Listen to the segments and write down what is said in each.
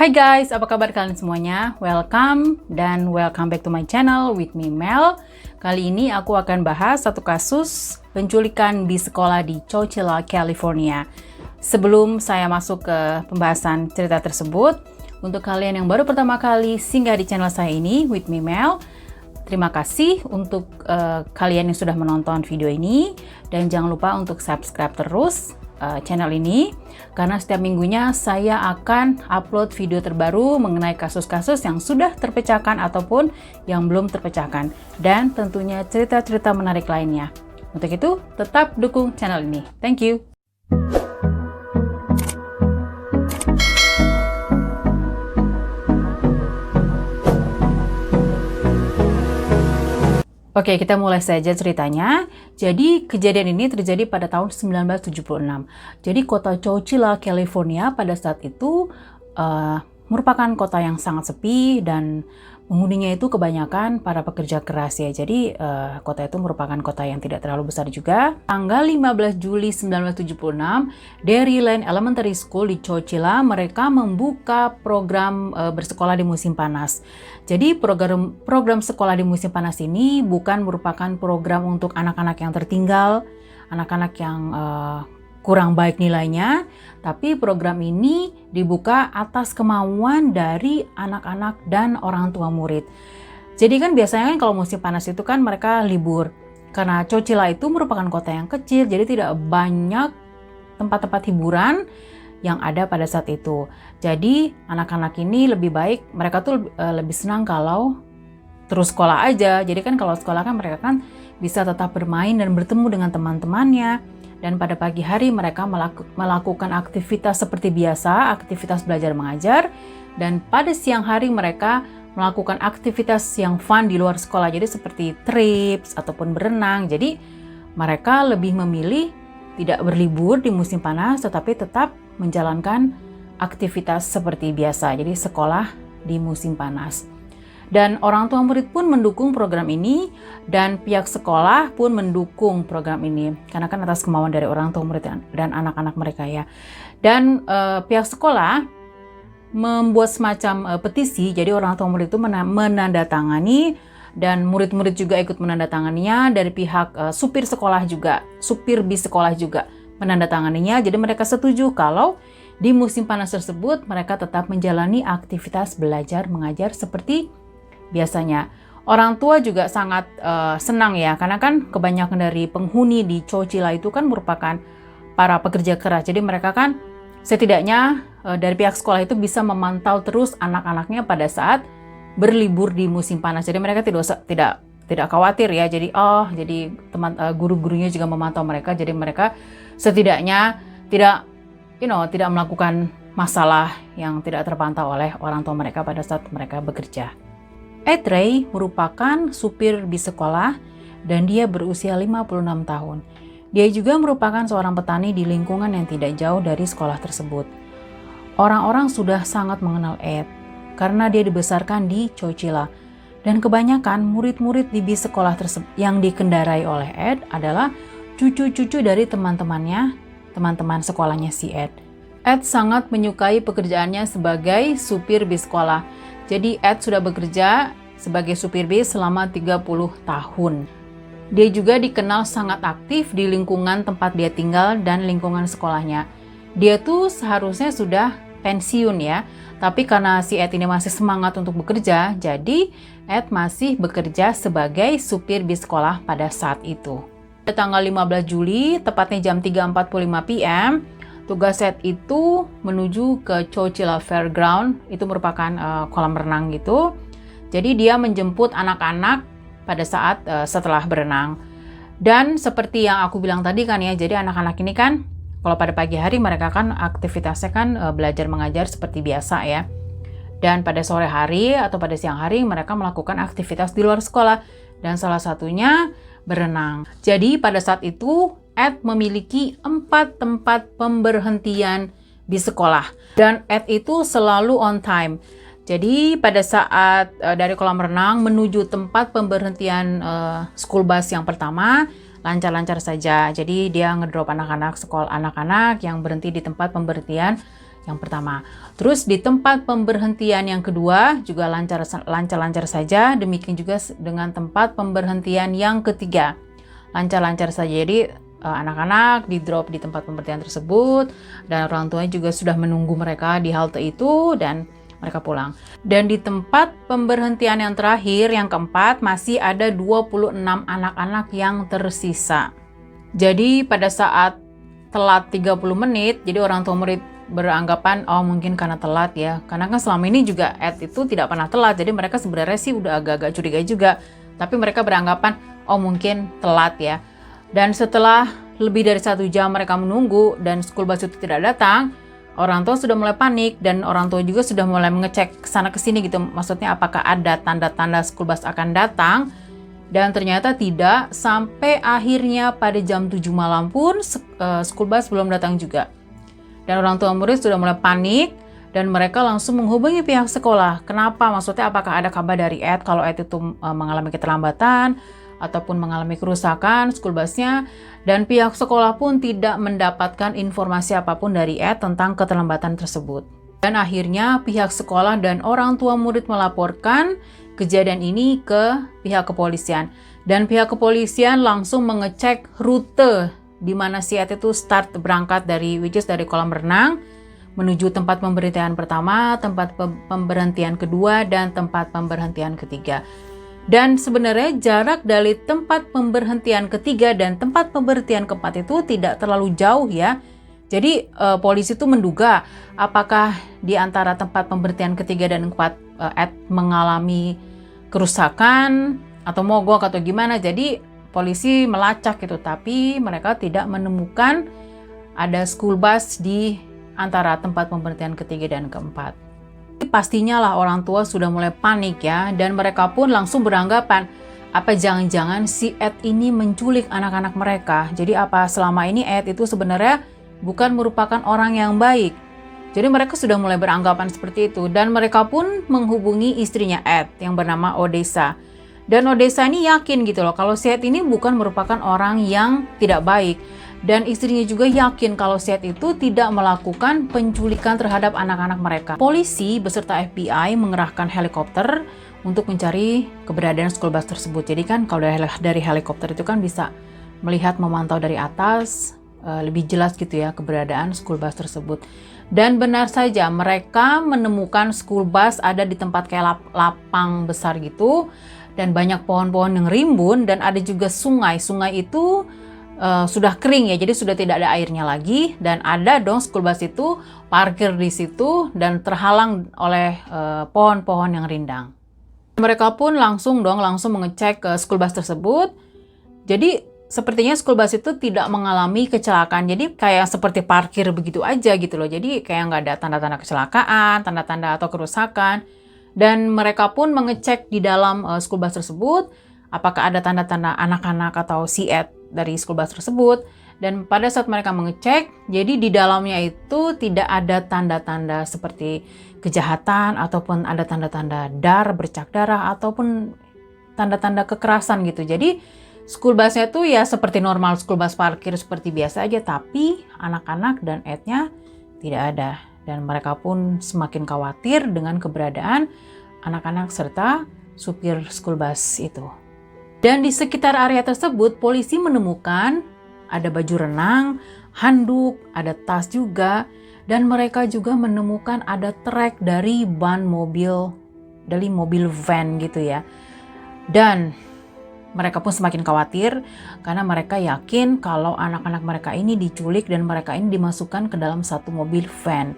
Hai guys, apa kabar kalian semuanya? Welcome back to my channel with me Mel. Kali ini aku akan bahas satu kasus penculikan di sekolah di Chowchilla, California. Sebelum saya masuk ke pembahasan cerita tersebut, untuk kalian yang baru pertama kali singgah di channel saya ini with me Mel, terima kasih untuk kalian yang sudah menonton video ini, dan jangan lupa untuk subscribe terus channel ini, karena setiap minggunya saya akan upload video terbaru mengenai kasus-kasus yang sudah terpecahkan ataupun yang belum terpecahkan, dan tentunya cerita-cerita menarik lainnya. Untuk itu, tetap dukung channel ini. Thank you. Oke, kita mulai saja ceritanya. Jadi, kejadian ini terjadi pada tahun 1976. Jadi, kota Chowchilla, California pada saat itu merupakan kota yang sangat sepi dan penghuninya itu kebanyakan para pekerja keras ya. Jadi, kota itu merupakan kota yang tidak terlalu besar juga. Tanggal 15 Juli 1976, Dairyland Elementary School di Chowchilla, mereka membuka program bersekolah di musim panas. Jadi program sekolah di musim panas ini bukan merupakan program untuk anak-anak yang tertinggal, anak-anak yang kurang baik nilainya, tapi program ini dibuka atas kemauan dari anak-anak dan orang tua murid. Jadi kan biasanya kan kalau musim panas itu kan mereka libur. Karena Chowchilla itu merupakan kota yang kecil, jadi tidak banyak tempat-tempat hiburan yang ada pada saat itu. Jadi anak-anak ini lebih baik, mereka tuh lebih senang kalau terus sekolah aja. Jadi kan kalau sekolah kan mereka kan bisa tetap bermain dan bertemu dengan teman-temannya. Dan pada pagi hari mereka melakukan aktivitas seperti biasa, aktivitas belajar mengajar. Dan pada siang hari mereka melakukan aktivitas yang fun di luar sekolah. Jadi seperti trips ataupun berenang. Jadi mereka lebih memilih tidak berlibur di musim panas, tetapi tetap menjalankan aktivitas seperti biasa. Jadi sekolah di musim panas. Dan orang tua murid pun mendukung program ini, dan pihak sekolah pun mendukung program ini. Karena kan atas kemauan dari orang tua murid dan anak-anak mereka ya. Dan pihak sekolah membuat semacam petisi, jadi orang tua murid itu menandatangani, dan murid-murid juga ikut menandatanganinya, dari pihak supir sekolah juga, supir bis sekolah juga menandatanganinya. Jadi mereka setuju kalau di musim panas tersebut mereka tetap menjalani aktivitas belajar mengajar seperti biasanya. Orang tua juga sangat senang ya, karena kan kebanyakan dari penghuni di Chowchilla itu kan merupakan para pekerja keras. Jadi mereka kan setidaknya dari pihak sekolah itu bisa memantau terus anak-anaknya pada saat berlibur di musim panas. Jadi mereka tidak khawatir ya. Jadi teman guru-gurunya juga memantau mereka. Jadi mereka setidaknya tidak melakukan masalah yang tidak terpantau oleh orang tua mereka pada saat mereka bekerja. Ed Ray merupakan supir bis sekolah dan dia berusia 56 tahun. Dia juga merupakan seorang petani di lingkungan yang tidak jauh dari sekolah tersebut. Orang-orang sudah sangat mengenal Ed karena dia dibesarkan di Chowchilla. Dan kebanyakan murid-murid di bis sekolah yang dikendarai oleh Ed adalah cucu-cucu dari teman-teman sekolahnya si Ed. Ed sangat menyukai pekerjaannya sebagai supir bis sekolah. Jadi Ed sudah bekerja sebagai supir bis selama 30 tahun. Dia juga dikenal sangat aktif di lingkungan tempat dia tinggal dan lingkungan sekolahnya. Dia tuh seharusnya sudah pensiun ya, tapi karena si Ed ini masih semangat untuk bekerja, jadi Ed masih bekerja sebagai supir bis sekolah pada saat itu. Pada tanggal 15 Juli, tepatnya jam 3.45 PM, tugas Ed itu menuju ke Chowchilla Fairground, itu merupakan kolam renang gitu. Jadi dia menjemput anak-anak pada saat setelah berenang. Dan seperti yang aku bilang tadi kan ya, jadi anak-anak ini kan kalau pada pagi hari mereka kan aktivitasnya kan belajar mengajar seperti biasa ya. Dan pada sore hari atau pada siang hari mereka melakukan aktivitas di luar sekolah, dan salah satunya berenang. Jadi pada saat itu Ed memiliki 4 tempat pemberhentian di sekolah, dan Ed itu selalu on time. Jadi pada saat dari kolam renang menuju tempat pemberhentian school bus yang pertama, lancar-lancar saja. Jadi dia ngedrop anak-anak yang berhenti di tempat pemberhentian yang pertama. Terus di tempat pemberhentian yang kedua juga lancar-lancar saja, demikian juga dengan tempat pemberhentian yang ketiga. Lancar-lancar saja. Jadi anak-anak di drop di tempat pemberhentian tersebut dan orang tuanya juga sudah menunggu mereka di halte itu dan mereka pulang. Dan di tempat pemberhentian yang terakhir, yang keempat, masih ada 26 anak-anak yang tersisa. Jadi pada saat telat 30 menit, jadi orang tua murid beranggapan, oh mungkin karena telat ya. Karena kan selama ini juga Ed itu tidak pernah telat, jadi mereka sebenarnya sih udah agak-agak curiga juga. Tapi mereka beranggapan, oh mungkin telat ya. Dan setelah lebih dari 1 jam mereka menunggu dan school bus itu tidak datang, orang tua sudah mulai panik dan orang tua juga sudah mulai mengecek kesana kesini gitu. Maksudnya apakah ada tanda-tanda school bus akan datang. Dan ternyata tidak, sampai akhirnya pada jam 7 malam pun school bus belum datang juga. Dan orang tua murid sudah mulai panik dan mereka langsung menghubungi pihak sekolah. Kenapa? Maksudnya apakah ada kabar dari Ed kalau Ed itu mengalami keterlambatan ataupun mengalami kerusakan school busnya. Dan pihak sekolah pun tidak mendapatkan informasi apapun dari Ed tentang keterlambatan tersebut. Dan akhirnya pihak sekolah dan orang tua murid melaporkan kejadian ini ke pihak kepolisian. Dan pihak kepolisian langsung mengecek rute di mana si Ed itu berangkat dari kolam renang menuju tempat pemberhentian pertama, tempat pemberhentian kedua, dan tempat pemberhentian ketiga. Dan sebenarnya jarak dari tempat pemberhentian ketiga dan tempat pemberhentian keempat itu tidak terlalu jauh ya. Jadi polisi itu menduga apakah di antara tempat pemberhentian ketiga dan keempat Ed mengalami kerusakan atau mogok atau gimana. Jadi polisi melacak itu, tapi mereka tidak menemukan ada school bus di antara tempat pemberhentian ketiga dan keempat. Pastinya lah orang tua sudah mulai panik ya, dan mereka pun langsung beranggapan apa jangan-jangan si Ed ini menculik anak-anak mereka. Jadi apa selama ini Ed itu sebenarnya bukan merupakan orang yang baik. Jadi mereka sudah mulai beranggapan seperti itu, dan mereka pun menghubungi istrinya Ed yang bernama Odessa. Dan Odessa ini yakin gitu loh kalau si Ed ini bukan merupakan orang yang tidak baik. Dan istrinya juga yakin kalau si Ed itu tidak melakukan penculikan terhadap anak-anak mereka. Polisi beserta FBI mengerahkan helikopter untuk mencari keberadaan school bus tersebut. Jadi kan kalau dari helikopter itu kan bisa melihat, memantau dari atas, lebih jelas gitu ya keberadaan school bus tersebut. Dan benar saja mereka menemukan school bus ada di tempat kayak lapang besar gitu. Dan banyak pohon-pohon yang rimbun dan ada juga sungai. Sungai itu sudah kering ya, jadi sudah tidak ada airnya lagi, dan ada dong school bus itu parkir di situ dan terhalang oleh pohon-pohon yang rindang. Mereka pun langsung mengecek school bus tersebut. Jadi sepertinya school bus itu tidak mengalami kecelakaan, jadi kayak seperti parkir begitu aja gitu loh. Jadi kayak nggak ada tanda-tanda kecelakaan, tanda-tanda atau kerusakan. Dan mereka pun mengecek di dalam school bus tersebut apakah ada tanda-tanda anak-anak atau si Ed dari school bus tersebut. Dan pada saat mereka mengecek, jadi di dalamnya itu tidak ada tanda-tanda seperti kejahatan ataupun ada tanda-tanda bercak darah ataupun tanda-tanda kekerasan gitu. Jadi school busnya tuh ya seperti normal school bus parkir seperti biasa aja, tapi anak-anak dan Ednya tidak ada. Dan mereka pun semakin khawatir dengan keberadaan anak-anak serta supir school bus itu. Dan di sekitar area tersebut, polisi menemukan ada baju renang, handuk, ada tas juga, dan mereka juga menemukan ada trek dari ban mobil, dari mobil van gitu ya. Dan mereka pun semakin khawatir karena mereka yakin kalau anak-anak mereka ini diculik dan mereka ini dimasukkan ke dalam satu mobil van.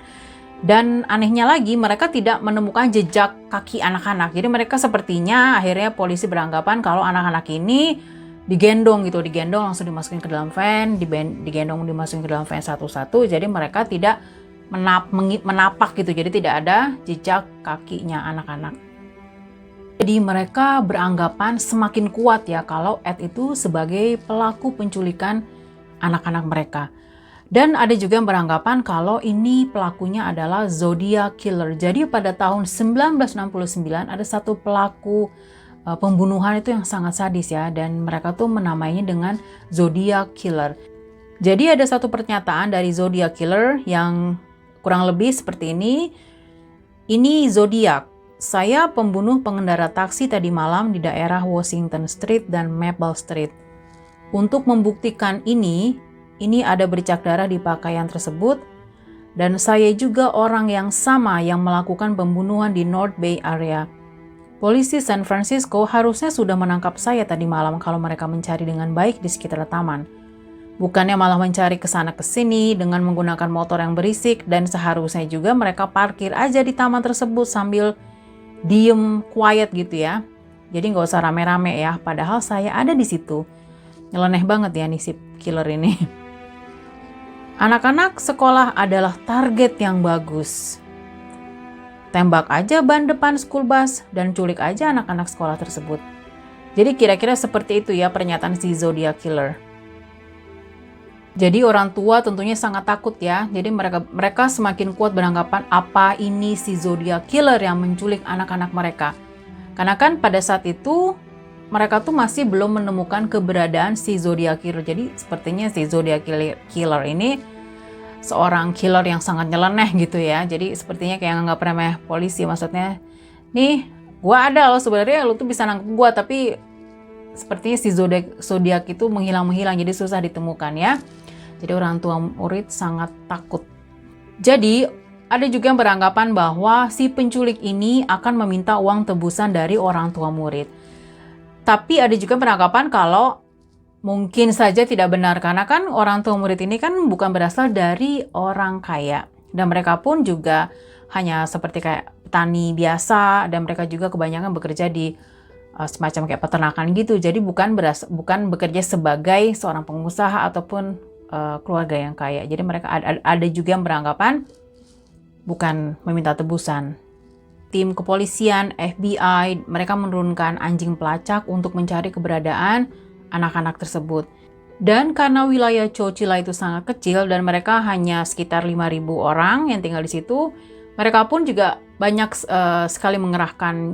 Dan anehnya lagi mereka tidak menemukan jejak kaki anak-anak. Jadi mereka sepertinya akhirnya polisi beranggapan kalau anak-anak ini digendong langsung dimasukin ke dalam van, digendong dimasukin ke dalam van satu-satu. Jadi mereka tidak menapak gitu. Jadi tidak ada jejak kakinya anak-anak. Jadi mereka beranggapan semakin kuat ya kalau Ed itu sebagai pelaku penculikan anak-anak mereka. Dan ada juga yang beranggapan kalau ini pelakunya adalah Zodiac Killer. Jadi pada tahun 1969 ada satu pelaku pembunuhan itu yang sangat sadis ya. Dan mereka tuh menamainya dengan Zodiac Killer. Jadi ada satu pernyataan dari Zodiac Killer yang kurang lebih seperti ini. Ini zodiak. Saya pembunuh pengendara taksi tadi malam di daerah Washington Street dan Maple Street. Untuk membuktikan ini ada bercak darah di pakaian tersebut, dan saya juga orang yang sama yang melakukan pembunuhan di North Bay area. Polisi San Francisco harusnya sudah menangkap saya tadi malam kalau mereka mencari dengan baik di sekitar taman. Bukannya malah mencari kesana kesini dengan menggunakan motor yang berisik, dan seharusnya juga mereka parkir aja di taman tersebut sambil diem, quiet gitu ya. Jadi nggak usah rame-rame ya, padahal saya ada di situ. Nyeleneh banget ya nih si killer ini. Anak-anak sekolah adalah target yang bagus. Tembak aja ban depan school bus dan culik aja anak-anak sekolah tersebut. Jadi kira-kira seperti itu ya pernyataan si Zodiac Killer. Jadi orang tua tentunya sangat takut ya. Jadi mereka semakin kuat beranggapan apa ini si Zodiac Killer yang menculik anak-anak mereka. Karena kan pada saat itu mereka tuh masih belum menemukan keberadaan si Zodiac Killer. Jadi sepertinya si Zodiac Killer ini seorang killer yang sangat nyeleneh gitu ya. Jadi sepertinya kayak nggak remeh polisi, maksudnya nih gua ada loh sebenarnya, lu tuh bisa nangkep gua, tapi sepertinya si Zodiac itu menghilang jadi susah ditemukan ya. Jadi orang tua murid sangat takut. Jadi ada juga yang beranggapan bahwa si penculik ini akan meminta uang tebusan dari orang tua murid. Tapi ada juga beranggapan kalau mungkin saja tidak benar, karena kan orang tua murid ini kan bukan berasal dari orang kaya. Dan mereka pun juga hanya seperti kayak petani biasa, dan mereka juga kebanyakan bekerja di semacam kayak peternakan gitu. Jadi bukan bekerja sebagai seorang pengusaha ataupun keluarga yang kaya. Jadi mereka ada juga yang beranggapan bukan meminta tebusan. Tim kepolisian, FBI, mereka menurunkan anjing pelacak untuk mencari keberadaan anak-anak tersebut. Dan karena wilayah Chowchilla itu sangat kecil dan mereka hanya sekitar 5.000 orang yang tinggal di situ, mereka pun juga banyak sekali mengerahkan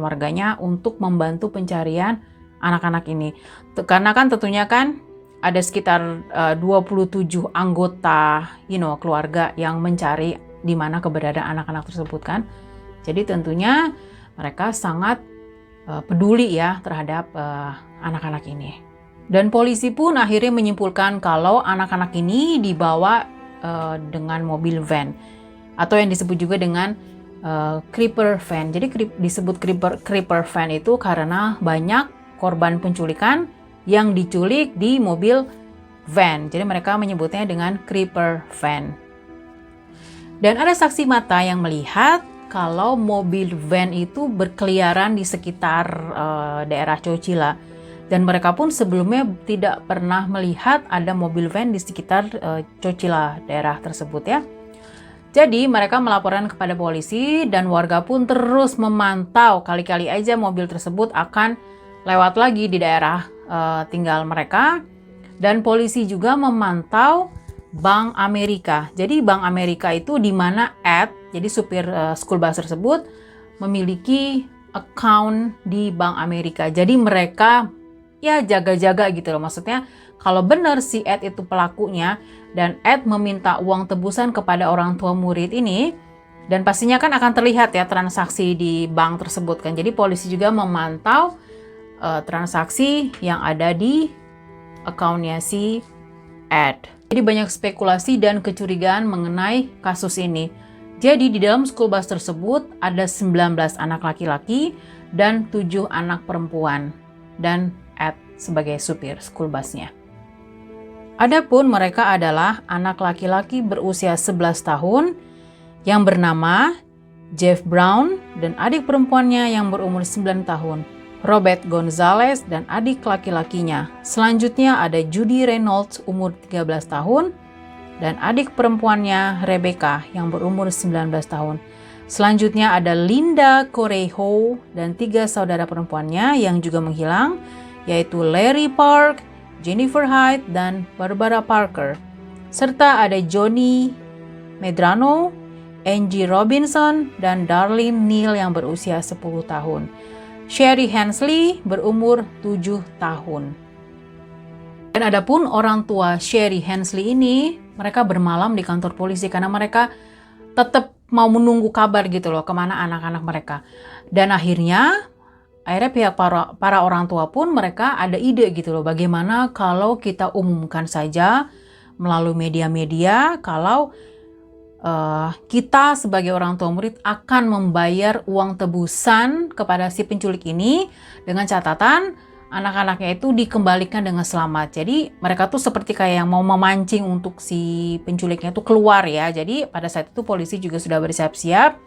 warganya untuk membantu pencarian anak-anak ini. Karena kan tentunya kan ada sekitar 27 anggota keluarga yang mencari di mana keberadaan anak-anak tersebut kan. Jadi tentunya mereka sangat peduli ya terhadap anak-anak ini. Dan polisi pun akhirnya menyimpulkan kalau anak-anak ini dibawa dengan mobil van atau yang disebut juga dengan creeper van. Jadi disebut creeper van itu karena banyak korban penculikan yang diculik di mobil van. Jadi mereka menyebutnya dengan creeper van. Dan ada saksi mata yang melihat kalau mobil van itu berkeliaran di sekitar daerah Chowchilla, dan mereka pun sebelumnya tidak pernah melihat ada mobil van di sekitar Chowchilla daerah tersebut ya. Jadi mereka melaporkan kepada polisi dan warga pun terus memantau, kali-kali aja mobil tersebut akan lewat lagi di daerah tinggal mereka. Dan polisi juga memantau Bank Amerika. Jadi Bank Amerika itu di mana Ed, jadi supir school bus tersebut, memiliki account di Bank Amerika. Jadi mereka ya jaga-jaga gitu loh. Maksudnya kalau benar si Ed itu pelakunya dan Ed meminta uang tebusan kepada orang tua murid ini, dan pastinya kan akan terlihat ya transaksi di bank tersebut kan. Jadi polisi juga memantau transaksi yang ada di account-nya si Ed. Jadi banyak spekulasi dan kecurigaan mengenai kasus ini. Jadi di dalam school bus tersebut ada 19 anak laki-laki dan 7 anak perempuan. Dan Ed sebagai supir school busnya. Adapun mereka adalah anak laki-laki berusia 11 tahun yang bernama Jeff Brown dan adik perempuannya yang berumur 9 tahun, Robert Gonzalez, dan adik laki-lakinya. Selanjutnya ada Judy Reynolds umur 13 tahun dan adik perempuannya Rebecca yang berumur 19 tahun. Selanjutnya ada Linda Correjo dan 3 saudara perempuannya yang juga menghilang, yaitu Larry Park, Jennifer Hyde, dan Barbara Parker. Serta ada Johnny Medrano, Angie Robinson, dan Darlene Neal yang berusia 10 tahun. Sherry Hensley berumur 7 tahun. Dan adapun orang tua Sherry Hensley ini, mereka bermalam di kantor polisi karena mereka tetap mau menunggu kabar gitu loh kemana anak-anak mereka. Dan akhirnya pihak para orang tua pun mereka ada ide gitu loh, bagaimana kalau kita umumkan saja melalui media-media kalau kita sebagai orang tua murid akan membayar uang tebusan kepada si penculik ini dengan catatan anak-anaknya itu dikembalikan dengan selamat. Jadi mereka tuh seperti kayak yang mau memancing untuk si penculiknya itu keluar ya. Jadi pada saat itu polisi juga sudah bersiap-siap.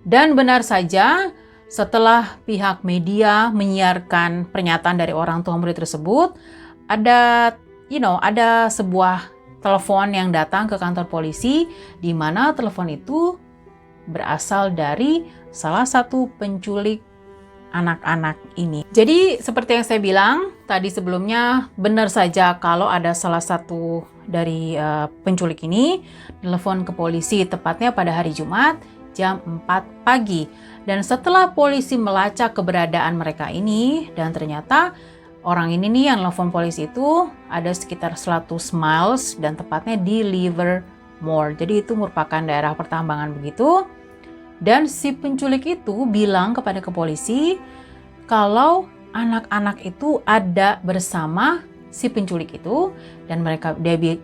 Dan benar saja setelah pihak media menyiarkan pernyataan dari orang tua murid tersebut, ada sebuah telepon yang datang ke kantor polisi, di mana telepon itu berasal dari salah satu penculik anak-anak ini. Jadi seperti yang saya bilang tadi sebelumnya, benar saja kalau ada salah satu dari penculik ini telepon ke polisi tepatnya pada hari Jumat jam 4 pagi. Dan setelah polisi melacak keberadaan mereka ini, dan ternyata orang ini nih yang telepon polisi itu ada sekitar 100 miles dan tepatnya di Livermore. Jadi itu merupakan daerah pertambangan begitu. Dan si penculik itu bilang kepada polisi kalau anak-anak itu ada bersama si penculik itu, dan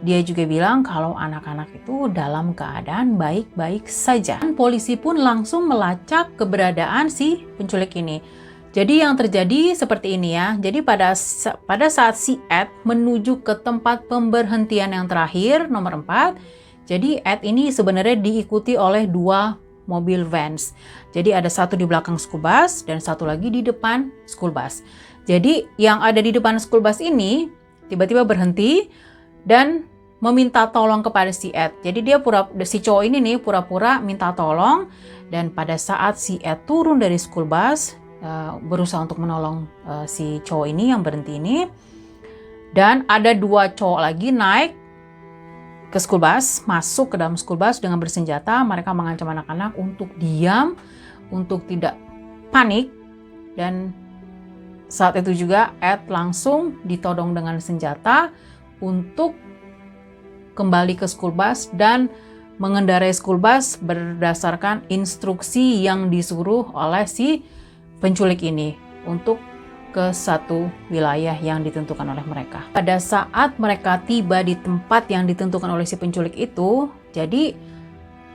dia juga bilang kalau anak-anak itu dalam keadaan baik-baik saja. Dan polisi pun langsung melacak keberadaan si penculik ini. Jadi yang terjadi seperti ini ya. Jadi pada saat si Ed menuju ke tempat pemberhentian yang terakhir nomor 4, jadi Ed ini sebenarnya diikuti oleh 2 mobil Vans. Jadi ada satu di belakang school bus dan satu lagi di depan school bus. Jadi yang ada di depan school bus ini tiba-tiba berhenti dan meminta tolong kepada si Ed. Jadi si cowok ini nih pura-pura minta tolong, dan pada saat si Ed turun dari school bus berusaha untuk menolong si cowok ini yang berhenti ini, dan ada 2 cowok lagi naik ke school bus, masuk ke dalam school bus dengan bersenjata. Mereka mengancam anak-anak untuk diam, untuk tidak panik, dan saat itu juga Ed langsung ditodong dengan senjata untuk kembali ke school bus dan mengendarai school bus berdasarkan instruksi yang disuruh oleh si penculik ini untuk ke satu wilayah yang ditentukan oleh mereka. Pada saat mereka tiba di tempat yang ditentukan oleh si penculik itu, jadi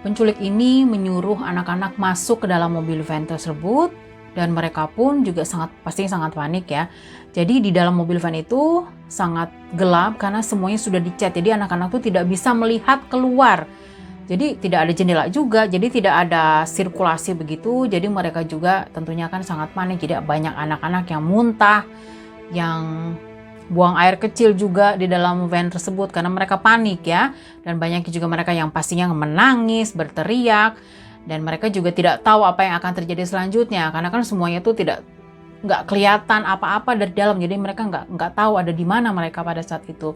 penculik ini menyuruh anak-anak masuk ke dalam mobil van tersebut, dan mereka pun juga pasti sangat panik ya. Jadi di dalam mobil van itu sangat gelap karena semuanya sudah dicat. Jadi anak-anak tuh tidak bisa melihat keluar. Jadi tidak ada jendela juga, jadi tidak ada sirkulasi begitu. Jadi mereka juga tentunya kan sangat panik. Jadi banyak anak-anak yang muntah, yang buang air kecil juga di dalam van tersebut karena mereka panik ya. Dan banyak juga mereka yang pastinya menangis, berteriak, dan mereka juga tidak tahu apa yang akan terjadi selanjutnya karena kan semuanya tuh nggak kelihatan apa-apa dari dalam. Jadi mereka nggak tahu ada di mana mereka pada saat itu.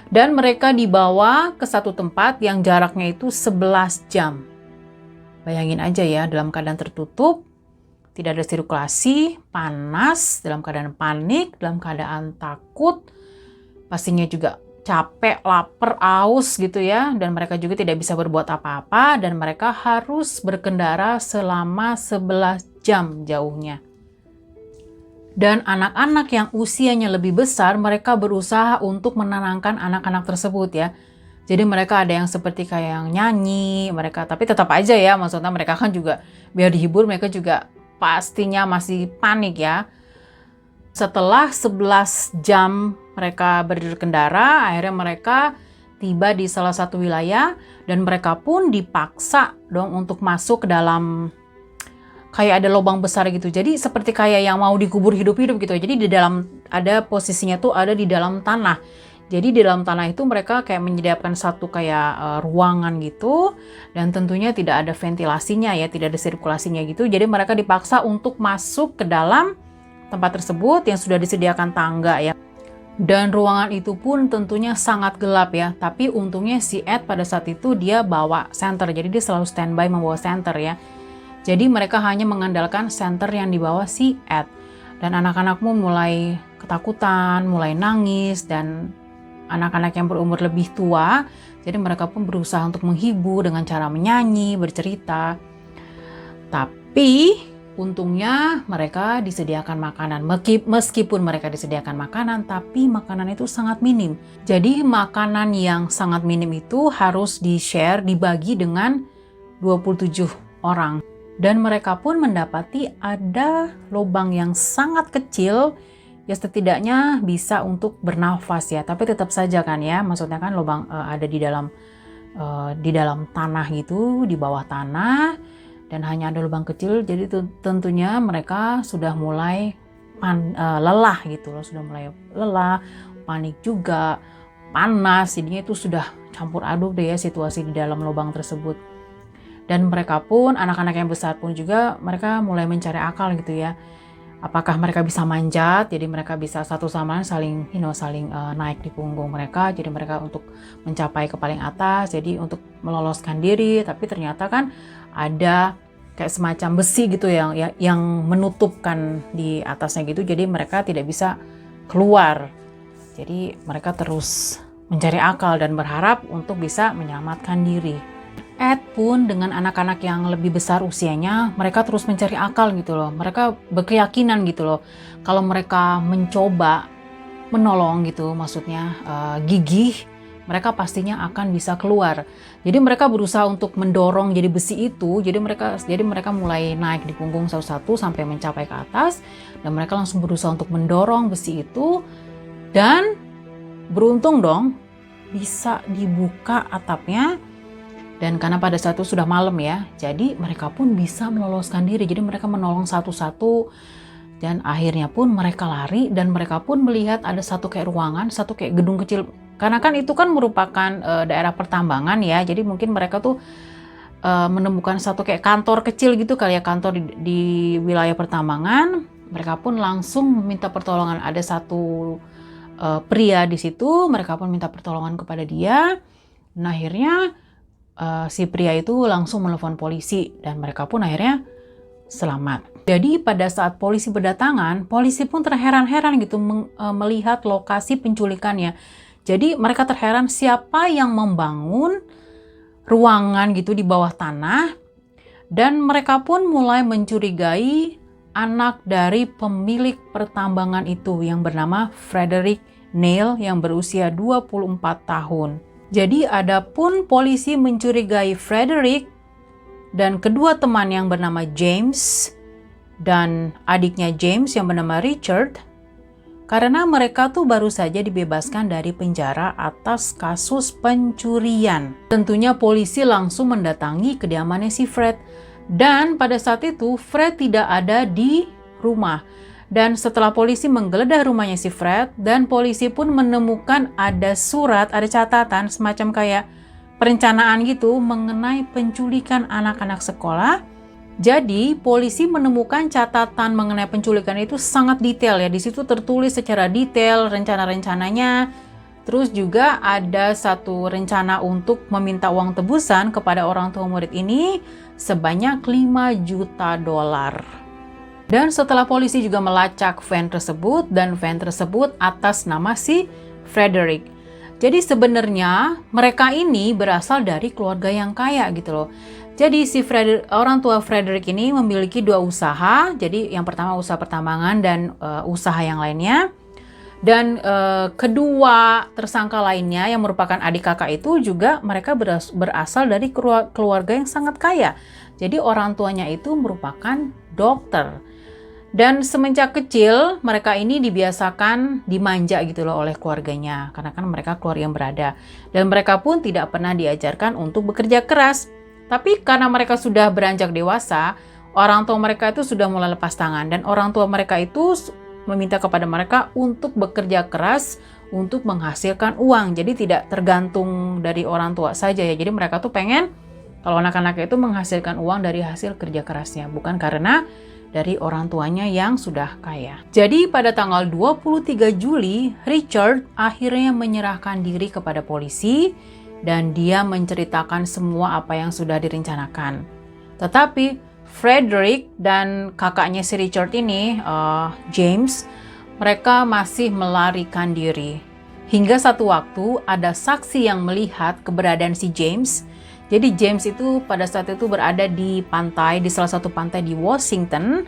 Dan mereka dibawa ke satu tempat yang jaraknya itu 11 jam. Bayangin aja ya, dalam keadaan tertutup, tidak ada sirkulasi, panas, dalam keadaan panik, dalam keadaan takut, pastinya juga capek, lapar, aus gitu ya. Dan mereka juga tidak bisa berbuat apa-apa, dan mereka harus berkendara selama 11 jam jauhnya. Dan anak-anak yang usianya lebih besar, mereka berusaha untuk menenangkan anak-anak tersebut ya. Jadi mereka ada yang seperti kayak yang nyanyi, tapi tetap aja ya, maksudnya mereka kan juga biar dihibur, mereka juga pastinya masih panik ya. Setelah 11 jam mereka berkendara, akhirnya mereka tiba di salah satu wilayah, dan mereka pun dipaksa dong untuk masuk ke dalam kayak ada lubang besar gitu. Jadi seperti kayak yang mau dikubur hidup-hidup gitu. Jadi di dalam posisinya tuh ada di dalam tanah. Jadi di dalam tanah itu mereka kayak menyediakan satu kayak ruangan gitu, dan tentunya tidak ada ventilasinya ya, tidak ada sirkulasinya gitu. Jadi mereka dipaksa untuk masuk ke dalam tempat tersebut yang sudah disediakan tangga ya. Dan ruangan itu pun tentunya sangat gelap ya. Tapi untungnya si Ed pada saat itu dia bawa senter. Jadi dia selalu standby membawa senter ya. Jadi mereka hanya mengandalkan senter yang dibawa si Ed. Dan anak-anakmu mulai ketakutan, mulai nangis, dan anak-anak yang berumur lebih tua. Jadi mereka pun berusaha untuk menghibur dengan cara menyanyi, bercerita. Tapi untungnya mereka disediakan makanan. Meskipun mereka disediakan makanan, tapi makanan itu sangat minim. Jadi makanan yang sangat minim itu harus di-share, dibagi dengan 27 orang. Dan mereka pun mendapati ada lubang yang sangat kecil, ya setidaknya bisa untuk bernafas ya. Tapi tetap saja kan ya, maksudnya kan lubang ada di dalam tanah gitu, di bawah tanah, dan hanya ada lubang kecil. Jadi tentunya mereka sudah mulai lelah gitu loh, sudah mulai lelah, panik juga, panas. Jadinya itu sudah campur aduk deh ya situasi di dalam lubang tersebut. Dan mereka pun, anak-anak yang besar pun juga, mereka mulai mencari akal gitu ya. Apakah mereka bisa manjat, jadi mereka bisa satu sama lain saling naik di punggung mereka, jadi mereka untuk mencapai ke paling atas, jadi untuk meloloskan diri. Tapi ternyata kan ada kayak semacam besi gitu yang menutupkan di atasnya gitu, jadi mereka tidak bisa keluar. Jadi mereka terus mencari akal dan berharap untuk bisa menyelamatkan diri. Ed pun dengan anak-anak yang lebih besar usianya, mereka terus mencari akal gitu loh. Mereka berkeyakinan gitu loh, kalau mereka mencoba menolong gitu, maksudnya gigih, mereka pastinya akan bisa keluar. Jadi mereka berusaha untuk mendorong jadi besi itu. Jadi mereka mulai naik di punggung satu-satu sampai mencapai ke atas, dan mereka langsung berusaha untuk mendorong besi itu, dan beruntung dong bisa dibuka atapnya. Dan karena pada saat itu sudah malam ya, jadi mereka pun bisa meloloskan diri. Jadi mereka menolong satu-satu, dan akhirnya pun mereka lari, dan mereka pun melihat ada satu kayak ruangan, satu kayak gedung kecil. Karena kan itu kan merupakan daerah pertambangan ya, jadi mungkin mereka tuh menemukan satu kayak kantor kecil gitu kali ya, kantor di wilayah pertambangan. Mereka pun langsung meminta pertolongan. Ada satu pria di situ, mereka pun minta pertolongan kepada dia. Nah akhirnya si pria itu langsung menelepon polisi, dan mereka pun akhirnya selamat. Jadi pada saat polisi berdatangan, polisi pun terheran-heran gitu melihat lokasi penculikannya. Jadi mereka terheran siapa yang membangun ruangan gitu di bawah tanah, dan mereka pun mulai mencurigai anak dari pemilik pertambangan itu yang bernama Frederick Neil yang berusia 24 tahun. Jadi adapun polisi mencurigai Frederick dan kedua teman yang bernama James dan adiknya James yang bernama Richard, karena mereka tuh baru saja dibebaskan dari penjara atas kasus pencurian. Tentunya polisi langsung mendatangi kediamannya si Fred, dan pada saat itu Fred tidak ada di rumah. Dan setelah polisi menggeledah rumahnya si Fred, dan polisi pun menemukan ada surat, ada catatan semacam kayak perencanaan gitu mengenai penculikan anak-anak sekolah. Jadi polisi menemukan catatan mengenai penculikan itu sangat detail ya. Di situ tertulis secara detail rencana-rencananya. Terus juga ada satu rencana untuk meminta uang tebusan kepada orang tua murid ini sebanyak $5 juta. Dan setelah polisi juga melacak van tersebut, dan van tersebut atas nama si Frederick. Jadi sebenarnya mereka ini berasal dari keluarga yang kaya gitu loh. Jadi orang tua Frederick ini memiliki dua usaha. Jadi yang pertama usaha pertambangan dan usaha yang lainnya. Dan kedua tersangka lainnya yang merupakan adik kakak itu juga mereka berasal dari keluarga yang sangat kaya. Jadi orang tuanya itu merupakan dokter. Dan semenjak kecil mereka ini dibiasakan dimanja gitu loh oleh keluarganya, karena kan mereka keluarga yang berada. Dan mereka pun tidak pernah diajarkan untuk bekerja keras. Tapi karena mereka sudah beranjak dewasa, orang tua mereka itu sudah mulai lepas tangan, dan orang tua mereka itu meminta kepada mereka untuk bekerja keras untuk menghasilkan uang. Jadi tidak tergantung dari orang tua saja ya. Jadi mereka tuh pengen kalau anak-anaknya itu menghasilkan uang dari hasil kerja kerasnya, bukan karena dari orang tuanya yang sudah kaya. Jadi pada tanggal 23 Juli, Richard akhirnya menyerahkan diri kepada polisi dan dia menceritakan semua apa yang sudah direncanakan. Tetapi Frederick dan kakaknya si Richard ini, James, mereka masih melarikan diri. Hingga satu waktu ada saksi yang melihat keberadaan si James. Jadi James itu pada saat itu berada di pantai, di salah satu pantai di Washington.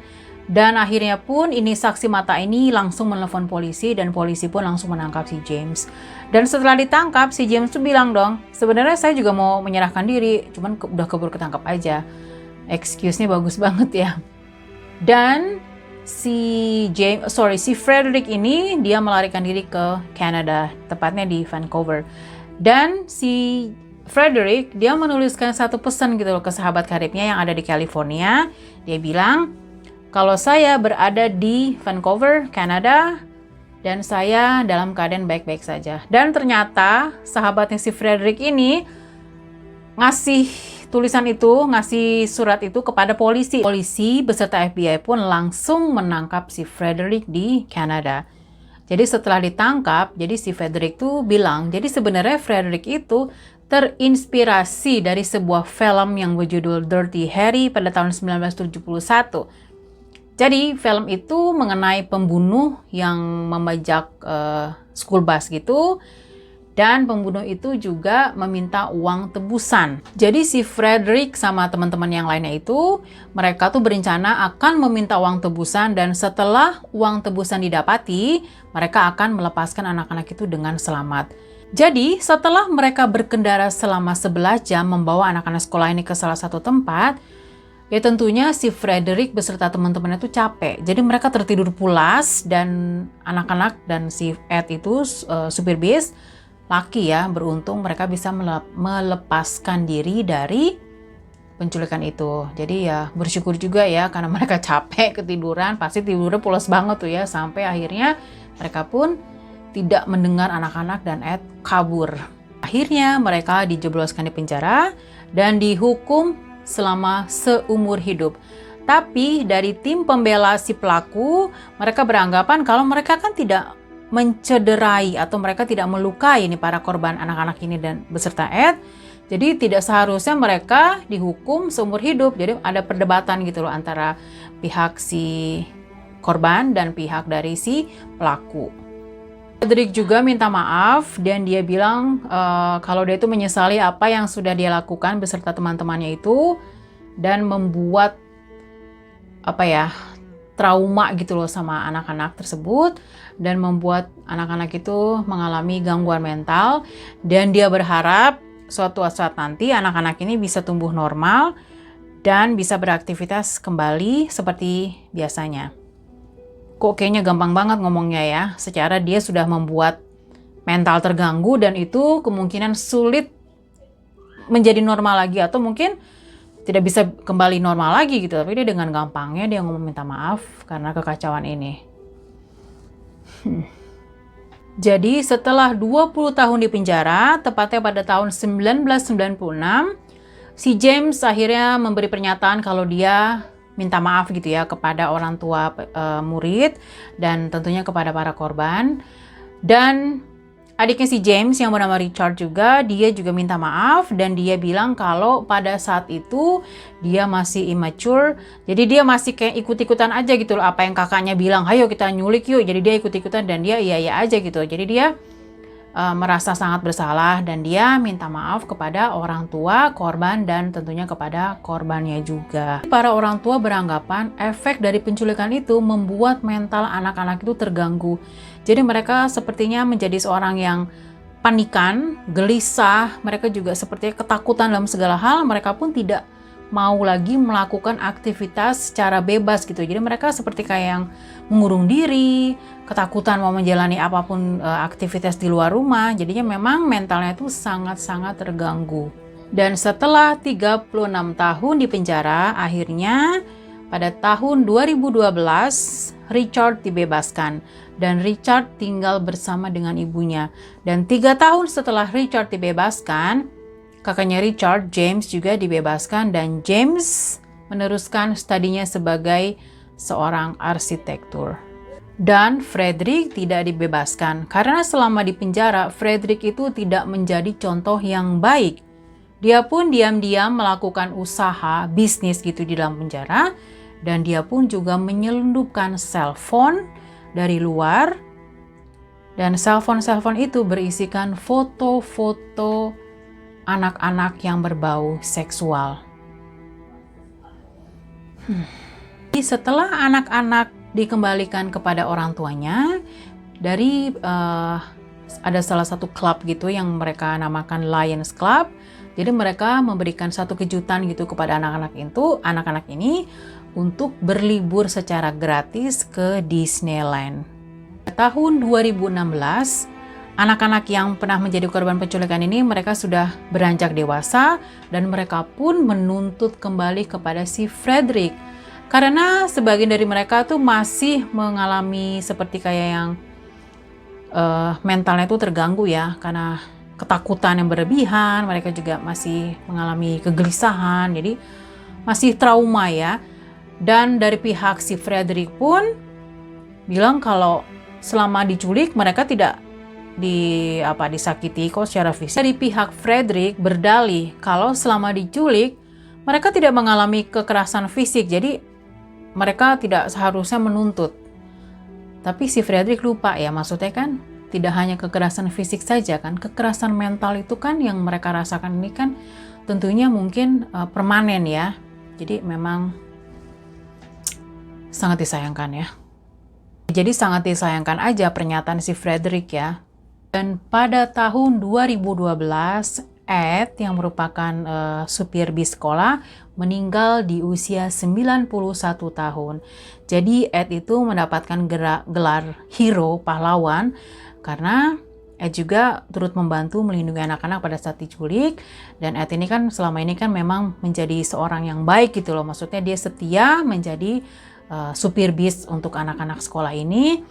Dan akhirnya pun ini saksi mata ini langsung menelpon polisi dan polisi pun langsung menangkap si James. Dan setelah ditangkap, si James tuh bilang dong, sebenarnya saya juga mau menyerahkan diri, cuman udah keburu ketangkap aja. Excuse-nya bagus banget ya. Dan si Frederick ini dia melarikan diri ke Kanada, tepatnya di Vancouver. Dan si Frederick dia menuliskan satu pesan gitu loh ke sahabat karibnya yang ada di California. Dia bilang, kalau saya berada di Vancouver, Kanada, dan saya dalam keadaan baik-baik saja. Dan ternyata sahabatnya si Frederick ini ngasih tulisan itu, ngasih surat itu kepada polisi. Polisi beserta FBI pun langsung menangkap si Frederick di Kanada. Jadi setelah ditangkap, jadi si Frederick tuh bilang, jadi sebenarnya Frederick itu terinspirasi dari sebuah film yang berjudul Dirty Harry pada tahun 1971. Jadi film itu mengenai pembunuh yang membajak school bus gitu. Dan pembunuh itu juga meminta uang tebusan. Jadi si Frederick sama teman-teman yang lainnya itu, mereka tuh berencana akan meminta uang tebusan dan setelah uang tebusan didapati, mereka akan melepaskan anak-anak itu dengan selamat. Jadi setelah mereka berkendara selama 11 jam membawa anak-anak sekolah ini ke salah satu tempat, ya tentunya si Frederick beserta teman-temannya itu capek. Jadi mereka tertidur pulas dan anak-anak dan si Ed itu supir bis, laki ya, beruntung mereka bisa melepaskan diri dari penculikan itu. Jadi ya bersyukur juga ya karena mereka capek ketiduran, pasti tidurnya pulas banget tuh ya, sampai akhirnya mereka pun tidak mendengar anak-anak dan Ed kabur. Akhirnya mereka dijebloskan di penjara dan dihukum selama seumur hidup. Tapi dari tim pembela si pelaku, mereka beranggapan kalau mereka kan tidak mencederai atau mereka tidak melukai para korban anak-anak ini dan beserta Ed. Jadi tidak seharusnya mereka dihukum seumur hidup. Jadi ada perdebatan gitu loh antara pihak si korban dan pihak dari si pelaku. Frederick juga minta maaf dan dia bilang kalau dia itu menyesali apa yang sudah dia lakukan beserta teman-temannya itu dan membuat trauma gitu loh sama anak-anak tersebut dan membuat anak-anak itu mengalami gangguan mental, dan dia berharap suatu saat nanti anak-anak ini bisa tumbuh normal dan bisa beraktivitas kembali seperti biasanya. Kok kayaknya gampang banget ngomongnya ya, secara dia sudah membuat mental terganggu dan itu kemungkinan sulit menjadi normal lagi atau mungkin tidak bisa kembali normal lagi gitu. Tapi dia dengan gampangnya dia ngomong minta maaf karena kekacauan ini. Jadi setelah 20 tahun di penjara, tepatnya pada tahun 1996, si James akhirnya memberi pernyataan kalau dia minta maaf gitu ya kepada orang tua murid dan tentunya kepada para korban. Dan adiknya si James yang bernama Richard juga, dia juga minta maaf dan dia bilang kalau pada saat itu dia masih immature. Jadi dia masih kayak ikut-ikutan aja gitu loh, apa yang kakaknya bilang, ayo kita nyulik yuk. Jadi dia ikut-ikutan dan dia iya-iya aja gitu. Jadi dia merasa sangat bersalah dan dia minta maaf kepada orang tua korban dan tentunya kepada korbannya juga. Para orang tua beranggapan efek dari penculikan itu membuat mental anak-anak itu terganggu. Jadi mereka sepertinya menjadi seorang yang panikan, gelisah, mereka juga sepertinya ketakutan dalam segala hal, mereka pun tidak mau lagi melakukan aktivitas secara bebas gitu. Jadi mereka seperti kayak yang mengurung diri, ketakutan mau menjalani apapun aktivitas di luar rumah. Jadinya memang mentalnya itu sangat-sangat terganggu. Dan setelah 36 tahun di penjara, akhirnya pada tahun 2012 Richard dibebaskan dan Richard tinggal bersama dengan ibunya. Dan 3 tahun setelah Richard dibebaskan, kakaknya Richard, James juga dibebaskan dan James meneruskan studinya sebagai seorang arsitektur. Dan Frederick tidak dibebaskan karena selama di penjara Frederick itu tidak menjadi contoh yang baik. Dia pun diam-diam melakukan usaha bisnis gitu di dalam penjara dan dia pun juga menyelundupkan cell phone dari luar Dan cellphone itu berisikan foto-foto anak-anak yang berbau seksual. Setelah anak-anak dikembalikan kepada orang tuanya, dari ada salah satu klub gitu yang mereka namakan Lions Club. Jadi mereka memberikan satu kejutan gitu kepada anak-anak ini untuk berlibur secara gratis ke Disneyland. Tahun 2016, anak-anak yang pernah menjadi korban penculikan ini mereka sudah beranjak dewasa dan mereka pun menuntut kembali kepada si Frederick. Karena sebagian dari mereka tuh masih mengalami seperti kayak yang mentalnya itu terganggu ya, karena ketakutan yang berlebihan, mereka juga masih mengalami kegelisahan, jadi masih trauma ya. Dan dari pihak si Frederick pun bilang kalau selama diculik mereka tidak disakiti kok secara fisik. Dari pihak Frederick berdalih kalau selama diculik mereka tidak mengalami kekerasan fisik, jadi mereka tidak seharusnya menuntut. Tapi si Frederick lupa ya, maksudnya kan tidak hanya kekerasan fisik saja kan, kekerasan mental itu kan yang mereka rasakan ini kan tentunya mungkin permanen ya. Jadi memang sangat disayangkan ya. Jadi sangat disayangkan aja pernyataan si Frederick ya. Dan pada tahun 2012, Ed yang merupakan supir bis sekolah meninggal di usia 91 tahun. Jadi Ed itu mendapatkan gelar hero pahlawan karena Ed juga turut membantu melindungi anak-anak pada saat diculik. Dan Ed ini kan selama ini kan memang menjadi seorang yang baik gitu loh. Maksudnya dia setia menjadi supir bis untuk anak-anak sekolah ini.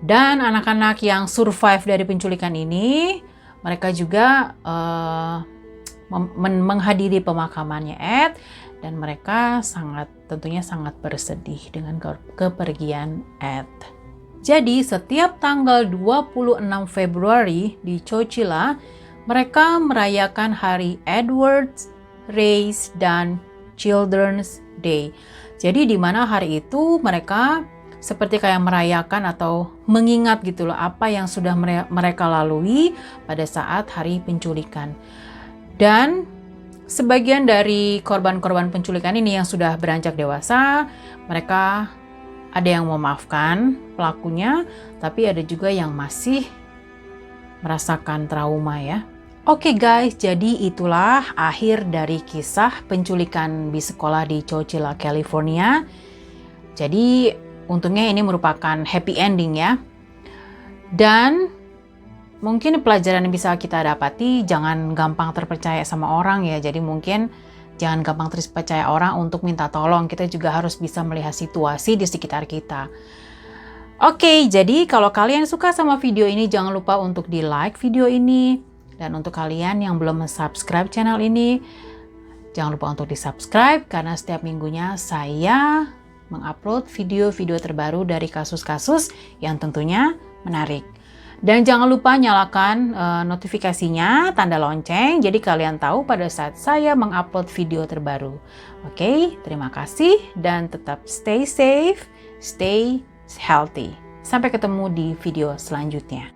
Dan anak-anak yang survive dari penculikan ini, mereka juga menghadiri pemakamannya Ed dan mereka tentunya sangat bersedih dengan kepergian Ed. Jadi setiap tanggal 26 Februari di Chowchilla, mereka merayakan hari Edward's, Race, dan Children's Day. Jadi di mana hari itu mereka seperti kayak merayakan atau mengingat gitu loh apa yang sudah mereka lalui pada saat hari penculikan. Dan sebagian dari korban-korban penculikan ini yang sudah beranjak dewasa, mereka ada yang memaafkan pelakunya, tapi ada juga yang masih merasakan trauma ya. Oke guys, jadi itulah akhir dari kisah penculikan bis sekolah di Chowchilla, California. Jadi untungnya ini merupakan happy ending ya. Dan mungkin pelajaran yang bisa kita dapati, jangan gampang terpercaya sama orang ya. Jadi mungkin jangan gampang terpercaya orang untuk minta tolong. Kita juga harus bisa melihat situasi di sekitar kita. Oke, jadi kalau kalian suka sama video ini, jangan lupa untuk di like video ini. Dan untuk kalian yang belum subscribe channel ini, jangan lupa untuk di subscribe karena setiap minggunya saya mengupload video-video terbaru dari kasus-kasus yang tentunya menarik. Dan jangan lupa nyalakan notifikasinya, tanda lonceng, jadi kalian tahu pada saat saya mengupload video terbaru. Oke, terima kasih dan tetap stay safe, stay healthy. Sampai ketemu di video selanjutnya.